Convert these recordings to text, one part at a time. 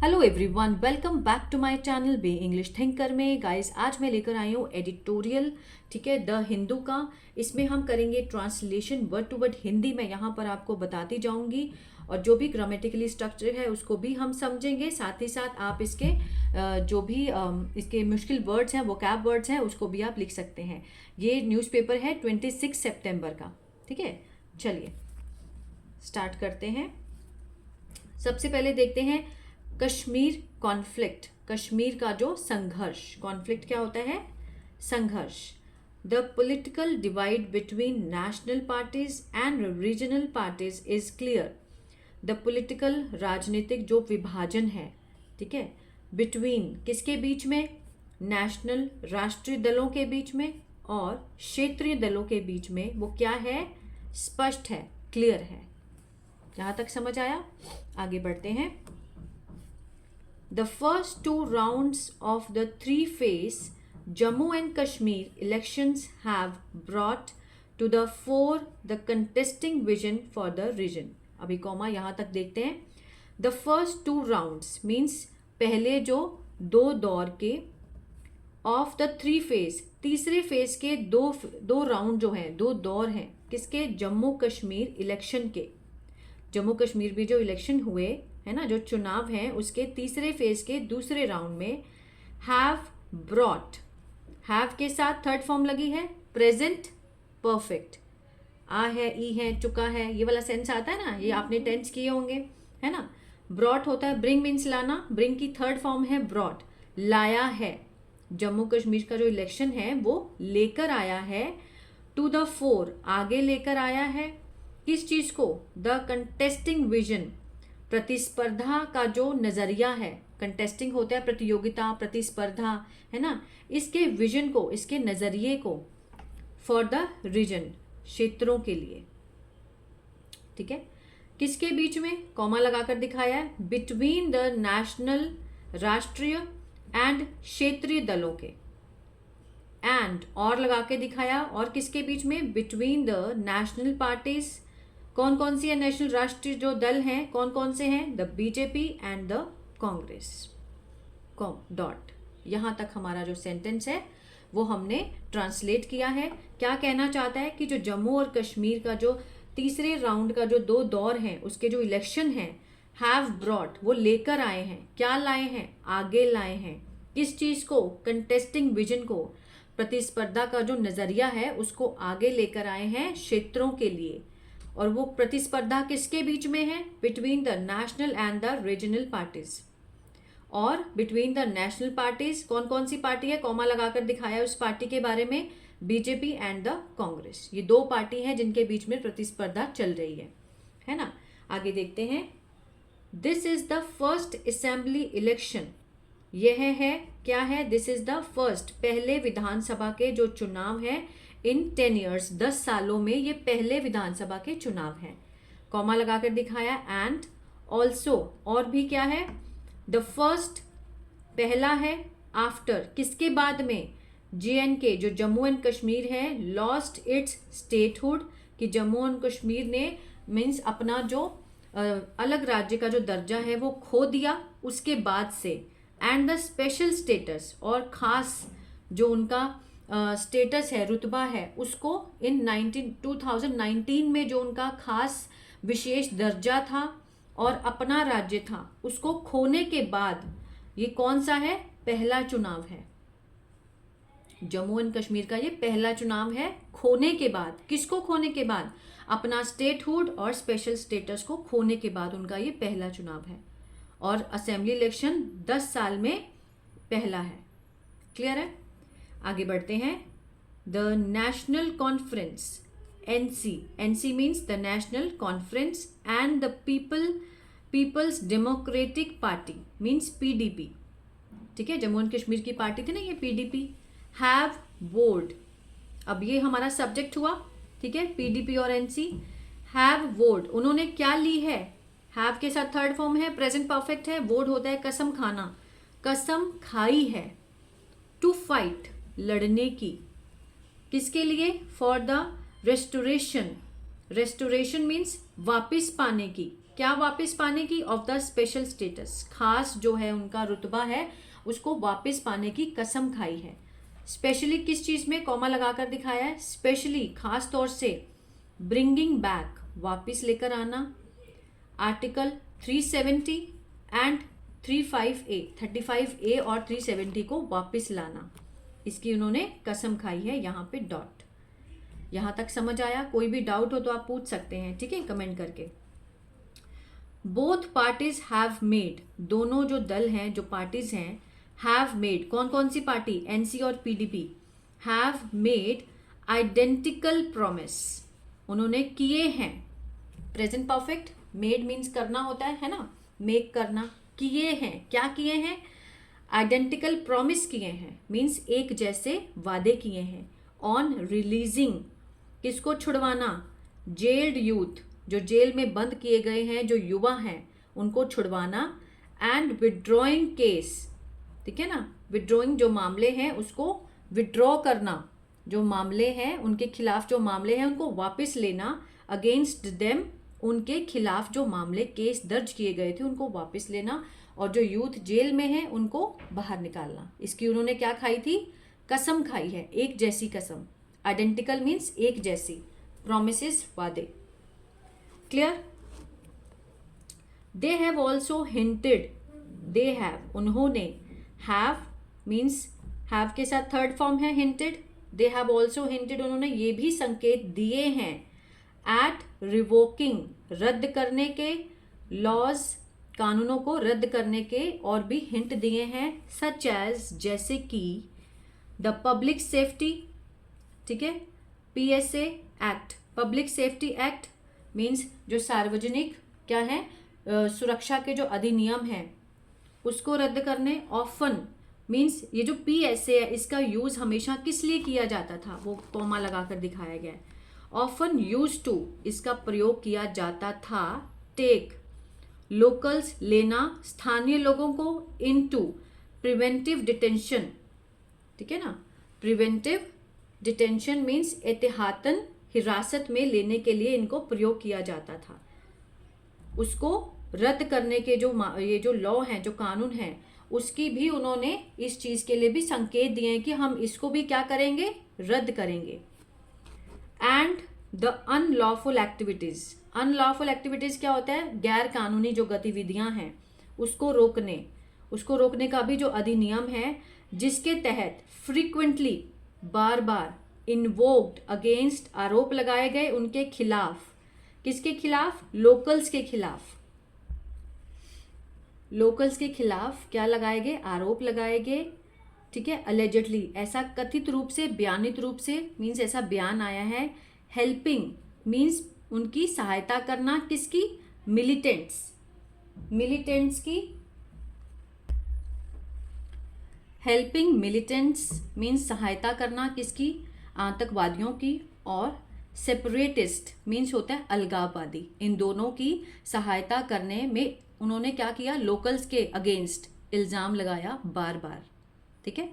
Hello everyone, welcome back to my channel be English thinker में। Guys, आज मैं लेकर आई हूँ एडिटोरियल, ठीक है, द हिंदू का। इसमें हम करेंगे translation word to word Hindi में। यहाँ पर आपको बताती जाऊंगी और जो भी ग्रामेटिकली स्ट्रक्चर है उसको भी हम समझेंगे। साथ ही साथ आप इसके जो भी इसके मुश्किल वर्ड्स हैं, वोकैब वर्ड्स हैं, उसको भी आप लिख सकते हैं। ये न्यूज़पेपर है 26 सितंबर का, ठीक है। चलिए स्टार्ट करते हैं। सबसे पहले देखते हैं कश्मीर कॉन्फ्लिक्ट, कश्मीर का जो संघर्ष। कॉन्फ्लिक्ट क्या होता है? संघर्ष। The political divide between national parties and regional parties is clear. The political, राजनीतिक जो विभाजन है, ठीक है, बिटवीन किसके बीच में? नेशनल, राष्ट्रीय दलों के बीच में, और क्षेत्रीय दलों के बीच में, वो क्या है? स्पष्ट है, क्लियर है। यहां तक समझ आया? आगे बढ़ते हैं। The first two rounds of the three-phase Jammu and Kashmir elections have brought to the fore the contesting vision for the region. अभी कॉमा यहाँ तक देखते हैं। The first two rounds means पहले जो दो दौर के, of the three phase, तीसरे फेज के दो राउंड जो हैं, दो दौर हैं, किसके? जम्मू कश्मीर इलेक्शन के। जम्मू कश्मीर भी जो इलेक्शन हुए है ना, जो चुनाव हैं, उसके तीसरे फेज के दूसरे राउंड में हैव ब्रॉट, हैव के साथ थर्ड फॉर्म लगी है, प्रेजेंट परफेक्ट, आ है, ई है, चुका है, ये वाला सेंस आता है ना, ये आपने टेंस किए होंगे, है ना। ब्रॉट होता है, ब्रिंग मीन्स लाना, ब्रिंग की थर्ड फॉर्म है ब्रॉट, लाया है। जम्मू कश्मीर का जो इलेक्शन है वो लेकर आया है, टू द फोर, आगे लेकर आया है, किस चीज को? द कंटेस्टिंग विजन, प्रतिस्पर्धा का जो नजरिया है। कंटेस्टिंग होता है प्रतियोगिता, प्रतिस्पर्धा, है ना। इसके विजन को, इसके नजरिए को, फॉर द रीजन, क्षेत्रों के लिए, ठीक है। किसके बीच में? कॉमा लगाकर दिखाया है, बिटवीन द नेशनल, राष्ट्रीय, एंड क्षेत्रीय दलों के, एंड और लगा के दिखाया, और किसके बीच में? बिटवीन द नेशनल पार्टीज, कौन कौन सी है नेशनल, राष्ट्रीय जो दल हैं, कौन कौन से हैं? The BJP and the Congress. Com dot. यहां तक हमारा जो सेंटेंस है वो हमने ट्रांसलेट किया है। क्या कहना चाहता है कि जो जम्मू और कश्मीर का जो तीसरे राउंड का जो दो दौर हैं, उसके जो इलेक्शन हैं, हैव ब्रॉट, वो लेकर आए हैं। क्या लाए हैं? आगे लाए हैं। किस चीज को? कंटेस्टिंग विजन को, प्रतिस्पर्धा का जो नजरिया है उसको आगे लेकर आए हैं क्षेत्रों के लिए। और वो प्रतिस्पर्धा किसके बीच में है? Between the national and the regional parties. और बिटवीन द नेशनल पार्टीज कौन कौन सी पार्टी है? कॉमा लगाकर दिखाया उस पार्टी के बारे में, बीजेपी एंड द कांग्रेस। ये दो पार्टी हैं जिनके बीच में प्रतिस्पर्धा चल रही है ना। आगे देखते हैं। This is the first assembly election, यह है क्या है? दिस इज द फर्स्ट, पहले विधानसभा के जो चुनाव है, इन 10 years, 10 सालों में ये पहले विधानसभा के चुनाव हैं। कॉमा लगाकर दिखाया, एंड ऑल्सो, और भी क्या है? द फर्स्ट, पहला है, आफ्टर, किसके बाद में? JNK, जो जम्मू एंड कश्मीर है, लॉस्ट इट्स स्टेटहुड, कि जम्मू एंड कश्मीर ने मीन्स अपना जो अलग राज्य का जो दर्जा है वो खो दिया उसके बाद से। एंड द स्पेशल स्टेटस, और खास जो उनका स्टेटस है, रुतबा है, उसको इन 2019 में जो उनका खास विशेष दर्जा था और अपना राज्य था, उसको खोने के बाद ये कौन सा है? पहला चुनाव है। जम्मू एंड कश्मीर का ये पहला चुनाव है खोने के बाद। किसको खोने के बाद? अपना स्टेटहुड और स्पेशल स्टेटस को खोने के बाद उनका ये पहला चुनाव है। और असेंबली इलेक्शन 10 साल में पहला है। क्लियर है? आगे बढ़ते हैं। The National Conference, NC means the National Conference, and the People's Democratic Party means PDP, ठीक है। जम्मू एंड कश्मीर की पार्टी थी ना ये PDP, हैव वोड। अब ये हमारा सब्जेक्ट हुआ, ठीक है। PDP और NC हैव वोड, उन्होंने क्या ली है? हैव के साथ थर्ड फॉर्म है, प्रेजेंट परफेक्ट है, वोड होता है कसम खाना, कसम खाई है। टू फाइट, लड़ने की, किसके लिए? For the restoration, restoration means वापिस पाने की, क्या वापस पाने की? ऑफ द स्पेशल स्टेटस, खास जो है उनका रुतबा है उसको वापस पाने की कसम खाई है। स्पेशली किस चीज में कॉमा लगाकर दिखाया है? स्पेशली खास तौर से, ब्रिंगिंग बैक वापस लेकर आना, आर्टिकल 370 एंड 35A और 370 को वापस लाना, इसकी उन्होंने कसम खाई है। यहाँ पे डॉट। यहाँ तक समझ आया? कोई भी डाउट हो तो आप पूछ सकते हैं, ठीक है, कमेंट करके। बोथ पार्टीज हैव मेड, दोनों जो दल हैं, जो पार्टीज हैं, हैव मेड, कौन कौन सी पार्टी? एनसी और PDP, have made identical promise, उन्होंने किए हैं। प्रेजेंट परफेक्ट, मेड मीन्स करना होता है ना, मेक करना, किए हैं, क्या किए हैं? आइडेंटिकल प्रॉमिस किए हैं, मीन्स एक जैसे वादे किए हैं। ऑन रिलीजिंग, किसको छुड़वाना? जेल्ड यूथ, जो जेल में बंद किए गए हैं जो युवा हैं उनको छुड़वाना। एंड विड्रॉइंग केस, ठीक है ना, विड्रॉइंग जो मामले हैं उसको विड्रॉ करना, जो मामले हैं उनके खिलाफ जो मामले हैं उनको वापस लेना। अगेंस्ट देम, उनके खिलाफ जो मामले केस दर्ज किए गए थे उनको वापस लेना। और जो यूथ जेल में है उनको बाहर निकालना, इसकी उन्होंने क्या खाई थी? कसम खाई है, एक जैसी कसम। आइडेंटिकल मीन्स एक जैसी, प्रोमिसेस वादे। Clear? They have also hinted, they have उन्होंने, हैव मीन्स हैव के साथ थर्ड फॉर्म है hinted. They have also hinted, उन्होंने ये भी संकेत दिए हैं। एट रिवोकिंग, रद्द करने के, लॉज कानूनों को रद्द करने के और भी हिंट दिए हैं। सच एज, जैसे कि द पब्लिक सेफ्टी, ठीक है, PSA act, public safety act means जो सार्वजनिक क्या है सुरक्षा के जो अधिनियम हैं उसको रद्द करने। ऑफन मीन्स ये जो PSA है इसका यूज हमेशा किस लिए किया जाता था, वो कॉमा लगाकर दिखाया गया है। ऑफन यूज टू, इसका प्रयोग किया जाता था। टेक, लोकल्स लेना, स्थानीय लोगों को। इनटू, प्रिवेंटिव डिटेंशन, ठीक है ना, प्रिवेंटिव डिटेंशन मीन्स एहतियातन हिरासत में लेने के लिए इनको प्रयोग किया जाता था। उसको रद्द करने के जो ये जो लॉ हैं, जो कानून हैं, उसकी भी उन्होंने इस चीज के लिए भी संकेत दिए हैं कि हम इसको भी क्या करेंगे? रद्द करेंगे। And the unlawful activities, unlawful activities क्या होता है? गैर कानूनी जो गतिविधियां हैं उसको रोकने, उसको रोकने का भी जो अधिनियम है जिसके तहत फ्रीक्वेंटली, बार बार, इन्वोक्ड अगेंस्ट, आरोप लगाए गए उनके खिलाफ। किसके खिलाफ? लोकल्स के खिलाफ। लोकल्स के खिलाफ क्या लगाए गए? आरोप लगाए गए, ठीक है, अलेजेडली, ऐसा कथित रूप से, बयानित रूप से, मीन्स ऐसा बयान आया है। हेल्पिंग मीन्स उनकी सहायता करना, किसकी? मिलिटेंट्स, मिलिटेंट्स की। हेल्पिंग मिलिटेंट्स मीन्स सहायता करना, किसकी? आतंकवादियों की। और सेपरेटिस्ट मीन्स होता है अलगाववादी। इन दोनों की सहायता करने में उन्होंने क्या किया? लोकल्स के अगेंस्ट इल्जाम लगाया बार बार, ठीक है।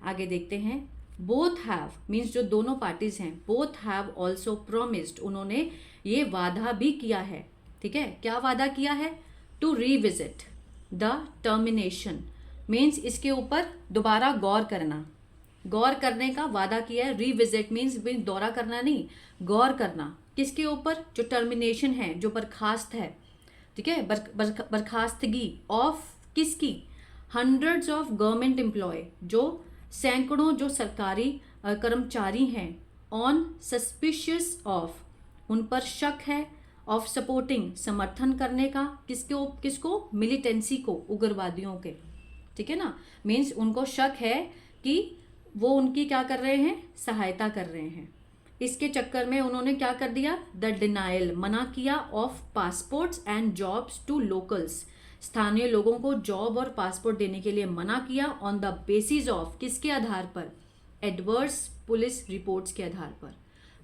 आगे देखते हैं। बोथ हैव मीन्स जो दोनों पार्टीज हैं, बोथ हैव ऑल्सो प्रोमिस्ड, उन्होंने ये वादा भी किया है, ठीक है। क्या वादा किया है? To revisit the termination means इसके ऊपर दोबारा गौर करना, गौर करने का वादा किया है। रीविजिट मीन्स दौरा करना नहीं, गौर करना। किसके ऊपर? जो टर्मिनेशन है, जो बर्खास्त है, ठीक है, बर्खास्तगी ऑफ, किसकी? हंड्रेड्स ऑफ गवर्नमेंट एम्प्लॉय, जो सैकड़ों जो सरकारी कर्मचारी हैं। ऑन सस्पिशियस ऑफ, उन पर शक है। ऑफ सपोर्टिंग, समर्थन करने का, किसको? मिलिटेंसी को, उग्रवादियों के, ठीक है ना। मीन्स उनको शक है कि वो उनकी क्या कर रहे हैं? सहायता कर रहे हैं। इसके चक्कर में उन्होंने क्या कर दिया? द डिनायल, मना किया। Of passports and jobs to locals, स्थानीय लोगों को जॉब और पासपोर्ट देने के लिए मना किया। ऑन द बेसिस ऑफ, किसके आधार पर? एडवर्स पुलिस रिपोर्ट्स के आधार पर।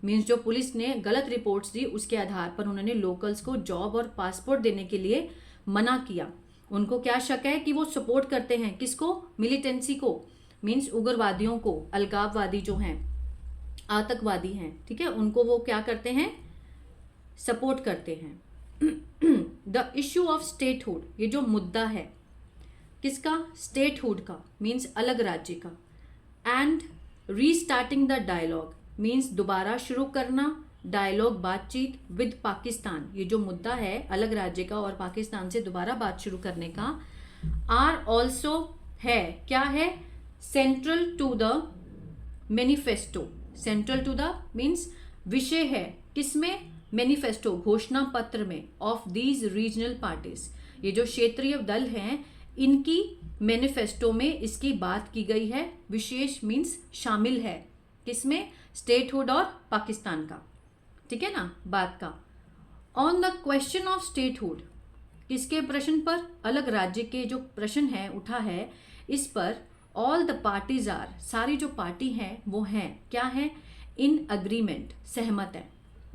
मीन्स जो पुलिस ने गलत रिपोर्ट्स दी उसके आधार पर उन्होंने लोकल्स को जॉब और पासपोर्ट देने के लिए मना किया। उनको क्या शक है कि वो सपोर्ट करते हैं, किसको? मिलिटेंसी को, मीन्स उग्रवादियों को, अलगाववादी जो हैं, आतंकवादी हैं, ठीक है, उनको वो क्या करते हैं? सपोर्ट करते हैं। द इश्यू ऑफ स्टेटहुड, ये जो मुद्दा है किसका, स्टेटहुड का, मीन्स अलग राज्य का। And restarting the dialogue means दोबारा शुरू करना डायलॉग, बातचीत विद पाकिस्तान, ये जो मुद्दा है अलग राज्य का और पाकिस्तान से दोबारा बात शुरू करने का। आर ऑल्सो है, क्या है, central to the manifesto, central to the means विषय है किसमें, मैनिफेस्टो, घोषणा पत्र में, ऑफ दीज रीजनल पार्टीज, ये जो क्षेत्रीय दल हैं इनकी मैनिफेस्टो में इसकी बात की गई है, विशेष मीन्स शामिल है किसमें, स्टेटहुड और पाकिस्तान का, ठीक है ना, बात का। On the question of statehood, किसके प्रश्न पर, अलग राज्य के जो प्रश्न है उठा है इस पर, ऑल द पार्टीज आर, सारी जो पार्टी हैं वो हैं, क्या है, इन अग्रीमेंट, सहमत है।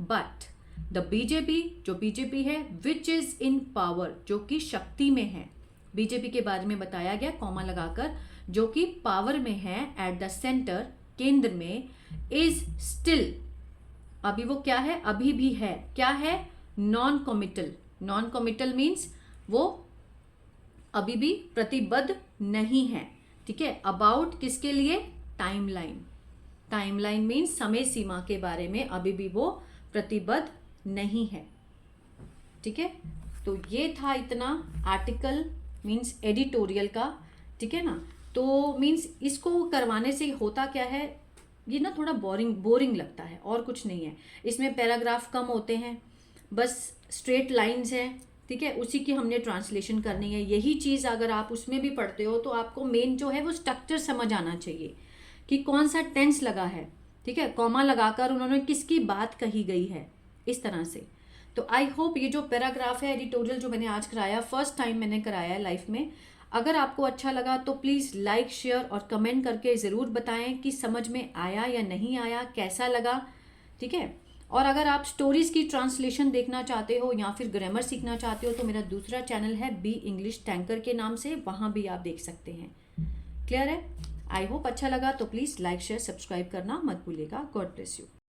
बट द बीजेपी, जो बीजेपी है, विच इज इन पावर, जो कि शक्ति में है, बीजेपी के बारे में बताया गया कॉमा लगाकर, जो कि पावर में है, एट द सेंटर, केंद्र में, इज स्टिल, अभी वो क्या है, अभी भी है, क्या है, non committal, non committal means वो अभी भी प्रतिबद्ध नहीं है, ठीक है। अबाउट किसके लिए, टाइमलाइन, टाइमलाइन मीन्स समय सीमा के बारे में अभी भी वो प्रतिबद्ध नहीं है, ठीक है। तो ये था इतना आर्टिकल मीन्स एडिटोरियल का, ठीक है ना। तो मीन्स इसको करवाने से होता क्या है, ये ना थोड़ा बोरिंग लगता है और कुछ नहीं है, इसमें पैराग्राफ कम होते हैं, बस स्ट्रेट लाइंस हैं, ठीक है, उसी की हमने ट्रांसलेशन करनी है। यही चीज़ अगर आप उसमें भी पढ़ते हो तो आपको मेन जो है वो स्ट्रक्चर समझ आना चाहिए कि कौन सा टेंस लगा है, ठीक है, कॉमा लगाकर उन्होंने किसकी बात कही गई है, इस तरह से। तो आई होप ये जो पैराग्राफ है एडिटोरियल जो मैंने आज कराया, फर्स्ट टाइम मैंने कराया है लाइफ में, अगर आपको अच्छा लगा तो प्लीज़ लाइक, शेयर और कमेंट करके ज़रूर बताएं कि समझ में आया या नहीं आया, कैसा लगा, ठीक है। और अगर आप स्टोरीज़ की ट्रांसलेशन देखना चाहते हो या फिर ग्रामर सीखना चाहते हो तो मेरा दूसरा चैनल है बी इंग्लिश टैंकर के नाम से, वहाँ भी आप देख सकते हैं। क्लियर है? आई होप अच्छा लगा तो प्लीज़ लाइक, शेयर, सब्सक्राइब करना मत भूलिएगा। God bless you.